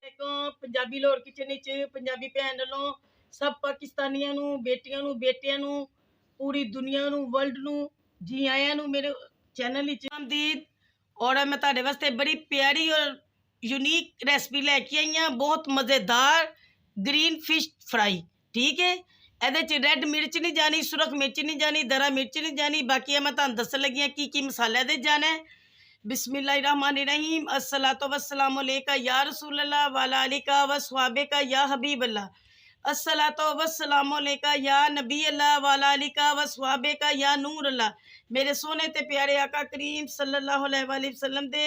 Punjabi Lahore kitchen Punjabi भैन वालों सब पाकिस्तानियों नू बेटियां नू बेटियां नू पूरी दुनिया नू वर्ल्ड नू जी आया नू मेरे चैनल आमदीद। और मैं तुहाडे वास्ते बड़ी प्यारी और यूनीक रेसिपी लैके आई हाँ, बहुत मज़ेदार ग्रीन फिश फ्राई। ठीक है, ये रैड मिर्च नहीं जानी, सुरख मिर्च नहीं जानी, दरा मिर्च नहीं जानी। बाकी मैं तुहानू दसन लगी हाँ की मसाला ये जाना है। बिस्मिल्लाहिर्रहमानिर्रहीम। अस्सलातु वस्सलामु अलैका या रसूल अल्लाह वाला अलिका व स्वाबिका या हबीब अल्लाह। अस्सलातु वस्सलामु अलैका या नबी अल्लाह वाला अलिका व स्वाबिका या नूर अल्लाह। मेरे सोने ते प्यारे आका करीम सल्लल्लाहु अलैहि वसल्लम दे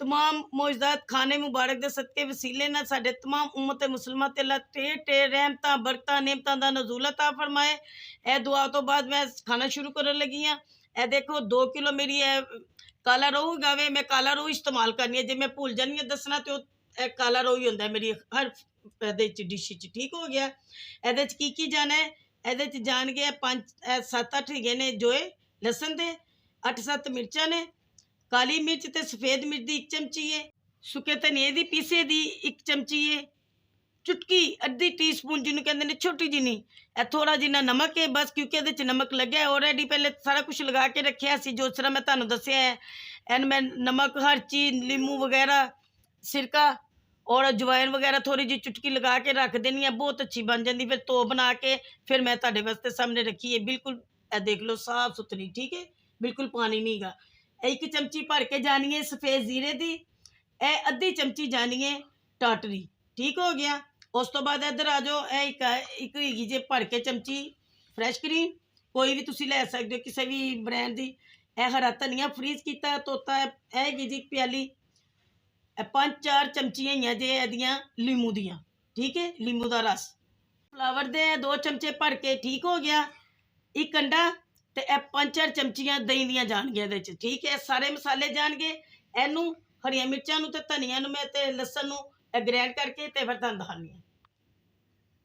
तमाम मौजदात खाने मुबारक दे सदके वसीले ना साडे तमाम उम्मत मुसलमान ते अल्लाह ढेर ढेर रहमतां बरकतां नेमतां दा नज़ूल अता फरमाए। ए दुआ तो बाद मैं खाना शुरू करन लगी हाँ। ए देखो 2 किलो मेरी काला रोहू गावे, मैं काला रोहू इस्तेमाल करनी है। जे मैं भूल जानी है दसना तो काला रोहू ही होंदा है मेरी हर डिश च। ठीक हो गया। एदे च की जाना है, एदे च जान गए 5-7-8 गए ने जोए लसन दे, 8-7 मिर्चां ने, काली मिर्च ते सफेद मिर्च दी 1 चमची है, सुके धनिए दी पीसे दी 1 चमची है, चुटकी अद्धी टीस्पून जिन्होंने कहते हैं छोटी जिनी थोड़ा जिन्ना नमक है बस, क्योंकि ये नमक लगे है ऑलरेडी पहले सारा कुछ लगा के रखे सी जो तरह मैं तुहानू दसिया है। एंड मैं नमक हर चीज़ लीमू वगैरह सिरका और अजवाइन वगैरह थोड़ी जी चुटकी लगा के रख देनी है, बहुत अच्छी बन जाती। फिर तो बना के फिर मैं तुहाडे वास्ते सामने रखी है, बिल्कुल देख लो साफ सुथरी। ठीक है, बिल्कुल पानी नहीं गा। 1 चमची भर के जानी है सफ़ेद जीरे की, अद्धी चमची जानी है टाटरी। ठीक हो गया। उस तो बाद इधर आ जाओ, एक होगी जे भर के चमची फ्रैश क्रीम, कोई भी तुसी लै सकते हो किसी भी ब्रांड की। हरा धनिया फ्रीज किया तोता हैगी जी प्याली। 5-4 चमचियां ही जे एदियां लीमू दियां। ठीक है, लीमू का रस। फ्लावर दे 2 चमचे भर के। ठीक हो गया। 1 अंडा ते 5-4 चमचियां दही दियां जाणगियां इहदे च। ठीक है, सारे मसाले जाणगे। इनू हरियां मिर्चां नू ते धनिया नू मैं ते लसन नू ग्रैंड करके ते फिर तुहानू दिखानी है।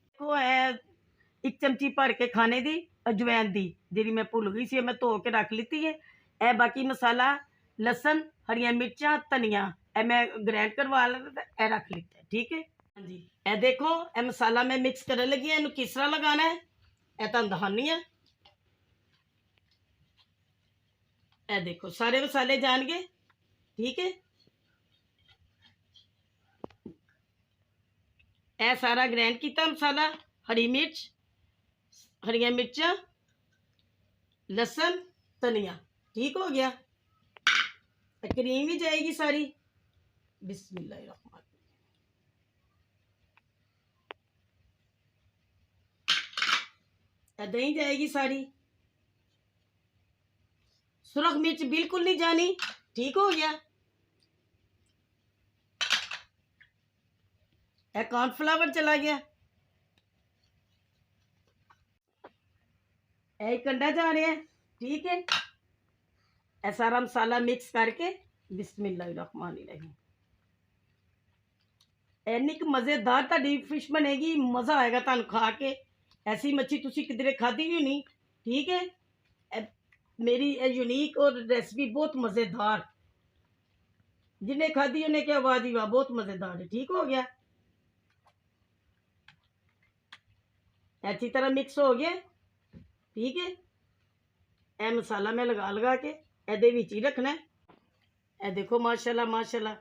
देखो है 1 चमची भर के खाने की अजवैन की जी मैं भुल गई सी, मैं धो के रख ली है। ए बाकी मसाला लसन हरियां मिर्चां धनिया मैं ग्रैंड करवा लिया रख लिता है। ठीक है हाँ जी। ए देखो ए मसाला मैं मिक्स करने लगी है, इनू किस तरह लगाना है ए तुहानू दिखानी है। ए देखो सारे मसाले जान गए। ठीक है, ए सारा ग्रैंड किया मसाला, हरी मिर्च हरियां मिर्चा लसन धनिया। ठीक हो गया। क्रीम भी जाएगी सारी। बिस्मिल्लाहिर्रहमान। दही जाएगी सारी। सुरख मिर्च बिल्कुल नहीं जानी। ठीक हो गया। कॉर्नफ्लावर चला गया। एक अंडा जा रहा है। ठीक है, ए सारा मसाला मिक्स करके बिस्मिल्लाहिर्रहमानिर्रहीम। इन्नी मज़ेदार तुहाडी फिश बनेगी, मज़ा आएगा तुहानू खा के। ऐसी मच्छी तुसी किधरे खाधी भी नहीं। ठीक है, मेरी यूनीक और रेसिपी बहुत मज़ेदार, जिन्हें खाधी उन्हें क्या वाह जी वाह, बहुत मज़ेदार है। ठीक हो गया। अच्छी तरह मिक्स हो गया। ठीक है, ए मसाला मैं लगा लगा के एदे विच ही रखना है। ए देखो माशाल्लाह माशाल्लाह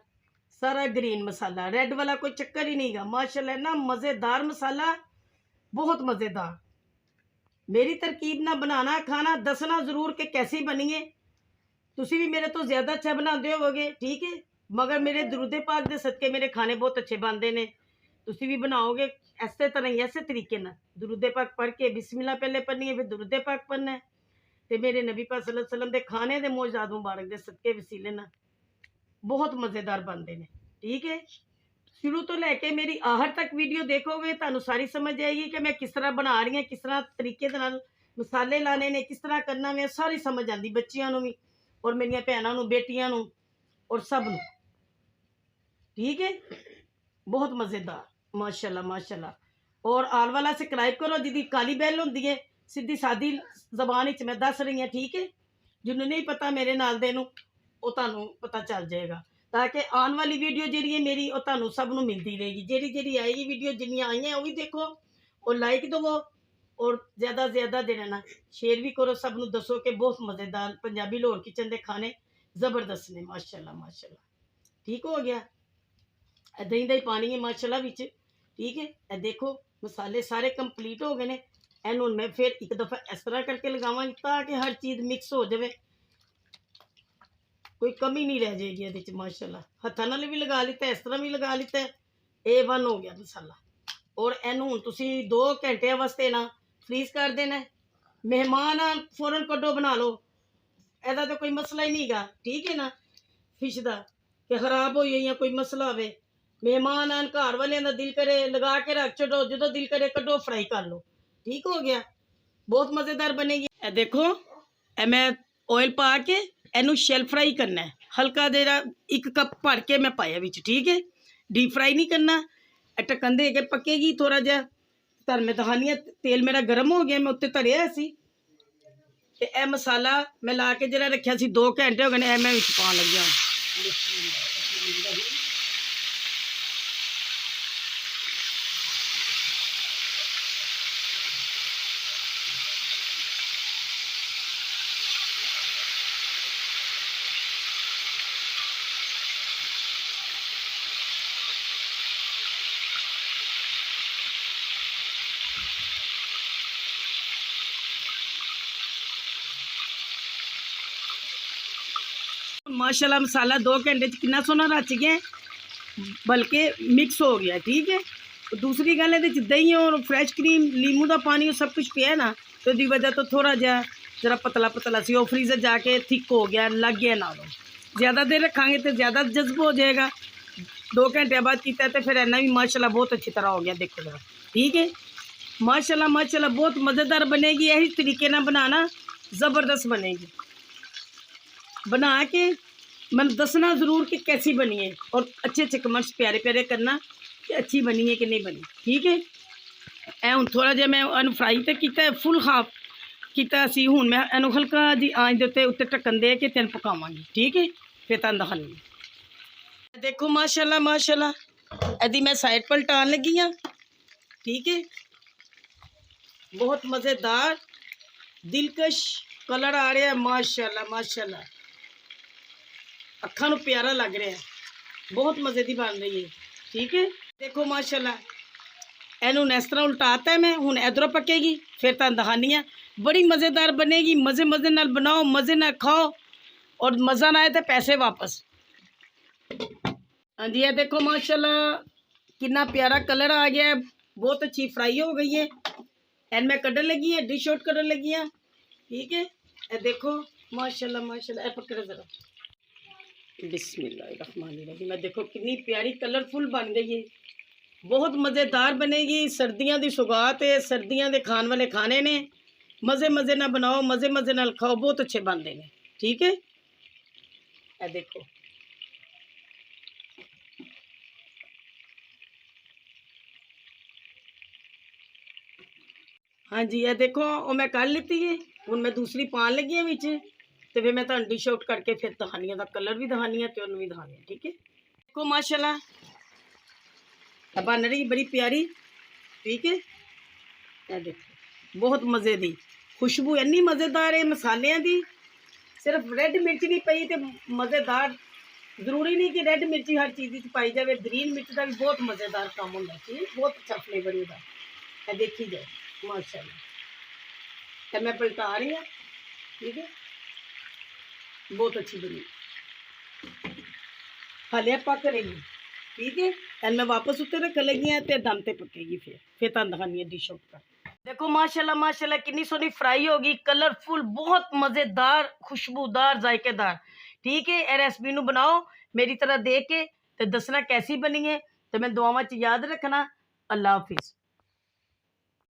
सारा ग्रीन मसाला, रेड वाला कोई चक्कर ही नहीं गा। माशाल्लाह ना मज़ेदार मसाला, बहुत मज़ेदार। मेरी तरकीब ना बनाना खाना दसना ज़रूर कि कैसी बनी है। तुसी भी मेरे तो ज़्यादा अच्छा बनाते होवोगे। ठीक है, मगर मेरे दरूदे पाक दे सदके मेरे खाने बहुत अच्छे बनते हैं। तुसी भी बनाओगे ऐसे तरह ही, ऐसे तरीके ना दरूदे पाक पढ़ के बिस्मिल्लाह पहले पढ़नी है, फिर दरूदे पाक पढ़ना है। तो मेरे नबी पाक सल्लल्लाहु अलैहि वसल्लम के खाने के मौजदात मुबारक दे सदके वसीले ना बहुत मज़ेदार बनते हैं। ठीक है, शुरू तो लैके मेरी आहर तक वीडियो देखोगे तो सारी समझ आएगी कि मैं किस तरह बना रही हूँ, किस तरह तरीके के नाल मसाले लाने ने, किस तरह करना मैं सारी समझ आती बच्चियों भी और मेरिया भैनों बेटियां और सब नू। ठीक है, बहुत मज़ेदार माशाल्लाह माशाल्लाह। और आल वाला सब्सक्राइब करो जिदी काली बैल होंदी है, सीधी सादी जबान च मैं दस रही हूँ। ठीक है, जिन्होंने नहीं पता मेरे नाल दे नू वो तुहानू पता चल जाएगा। ताकि आने वाली वीडियो जी है मेरी और तुहानू सब नू मिलती रहेगी। जी जी आएगी वीडियो जिन्नियां आई हैं वह भी देखो और लाइक दवो और ज़्यादा से ज़्यादा देना ना शेयर भी करो। सब नू दसो कि बहुत मज़ेदार पंजाबी लाहौर किचन के खाने ज़बरदस्त ने माशाल्लाह माशाल्लाह। ठीक हो गया, दही दही पानी है माशाल्लाह विच। ठीक है, ए देखो मसाले सारे कंप्लीट हो गए ने। एनू मैं फिर एक दफ़ा इस तरह करके लगावांगी ताकि हर चीज़ मिक्स हो जाए, कोई कमी नहीं रह जाएगी ये माशाल्लाह। हत्थां नाल भी लगा लिता, इस तरह भी लगा लिता है। A1 हो गया मसाला। और एनू हुण तुसीं 2 घंटे वास्ते ना फ्रीज कर देना है। मेहमान आ फौरन कड्डो बना लो, ऐसा तो कोई मसला ही नहीं गा। ठीक है ना, फिश का कि खराब हो या कोई मसला हो, मेहमान आन घर वाले का दिल करे लगा के रख छो, जो दिल करे कड्डो फ्राई कर लो। ठीक हो गया, बहुत मज़ेदार बनेगी। ए देखो ए मैं ऑयल पा के एनू शैल फ्राई करना है हल्का देरा, 1 कप भर के मैं पाया विच। ठीक है, डीप फ्राई नहीं करना। ढक्कन दे के पकेगी थोड़ा जहा। तर मैं दहानी तेल मेरा गर्म हो गया, मैं उत्ते धरिया सी ते ए मसाला मैं ला के जरा रखिया सी 2 घंटे हो गए, मैं विच पान लगी हूं। माशाल्लाह मसाला 2 घंटे कितना सोना रच गया, बल्कि मिक्स हो गया। ठीक है, दूसरी गल ये दही और फ्रैश क्रीम लीमू का पानी सब कुछ पिया ना, तो दी वजह तो थोड़ा जरा पतला पतला सी वो फ्रीजर जाके थिक हो गया, लग गया ना। ज़्यादा देर रखांगे तो ज़्यादा जज्ब हो जाएगा। 2 घंटे बाद किया तो फिर इन्ना भी माशाल्लाह बहुत अच्छी तरह हो गया। देखो जरा, ठीक है माशाल्लाह माशाल्लाह बहुत मज़ेदार बनेगी। यही तरीके ना बनाना, ज़बरदस्त बनेगी। बना के मैं दसना ज़रूर कि कैसी बनी है और अच्छे अच्छे कमेंट्स प्यारे प्यारे करना कि अच्छी बनी है कि नहीं बनी। ठीक है, ए हुण थोड़ा जिहा मैं इनू फ्राई तो किया, फुल हाफ किया सी। हुण मैं इनू हल्का जी आंच दे उत्ते ढक्कन दे के तेन पकावांगी। ठीक है, फिर तुहानूं दिखानी। देखो माशाल्लाह माशाल्लाह इहदी मैं साइड पलटान लगी हाँ। ठीक है, बहुत मज़ेदार दिलकश कलर आ रहा है माशाल्लाह माशाल्लाह, अखां नूं प्यारा लग रहा है, बहुत मज़े की बन रही है। ठीक है, देखो माशाल्लाह इनू इस तरह उल्टाता है मैं, हुण इधरों पकेगी फिर तुहानूं दिखानी है। बड़ी मज़ेदार बनेगी, मज़े मज़े नाल बनाओ, मज़े नाल खाओ और मज़ा ना आए तो पैसे वापस। हाँ जी, ये देखो माशाल्लाह कितना प्यारा कलर आ गया है, बहुत अच्छी फ्राई हो गई है। एंड मैं कढ़न लगी है, डिश आउट करने लगी हाँ। ठीक है, ये देखो माशाल्लाह माशाल्लाह, पकड़ो जरा, बिस्मिल्लाहिर्रहमानिर्रहीम। मैं देखो कितनी प्यारी कलरफुल बन गई है, बहुत मज़ेदार बनेगी। सर्दियों की सौगात है, सर्दियों के खाने वाले खाने ने, मज़े मज़े ना बनाओ, मज़े मज़े ना खाओ, बहुत अच्छे बनते हैं। ठीक है, ये देखो हाँ जी, ये देखो वो मैं कर लेती है। हुण मैं दूसरी पान लगी है विच, तो फिर मैं तुहानूं डिश आउट करके फिर दिखानी है, कलर भी दिखानी है तो उन्होंने भी दिखानी है। ठीक है, देखो माशाल्लाह बन रही बड़ी प्यारी। ठीक है, ये देखो बहुत मज़े की खुशबू, इन्नी मज़ेदार है मसालियां की। सिर्फ रेड मिर्च नहीं पई तो मज़ेदार, जरूरी नहीं कि रेड मिर्ची हर चीज़ पाई जाए, ग्रीन मिर्च का भी बहुत मज़ेदार काम होता है, बहुत अच्छा फ्लेवर होता है। देखी जाए माशाल्लाह, तो मैं पलटा रही हूँ। ठीक है, बहुत अच्छी बनी, हाले पक रही। ठीक है, एंड मैं वापस उत्ते रख लगी हाँ तो दम ते पकेगी, फिर तुहानूं दिखानी है डिश आउट कर। देखो माशाल्लाह माशाल्लाह कितनी सोहनी फ्राई होगी, कलरफुल, बहुत मज़ेदार, खुशबूदार, जायकेदार। ठीक है, ए रेसिपी नूं बनाओ मेरी तरह देख के तो दसना कैसी बनी है, तो मैं दुआवां च याद रखना। अल्लाह हाफिज़।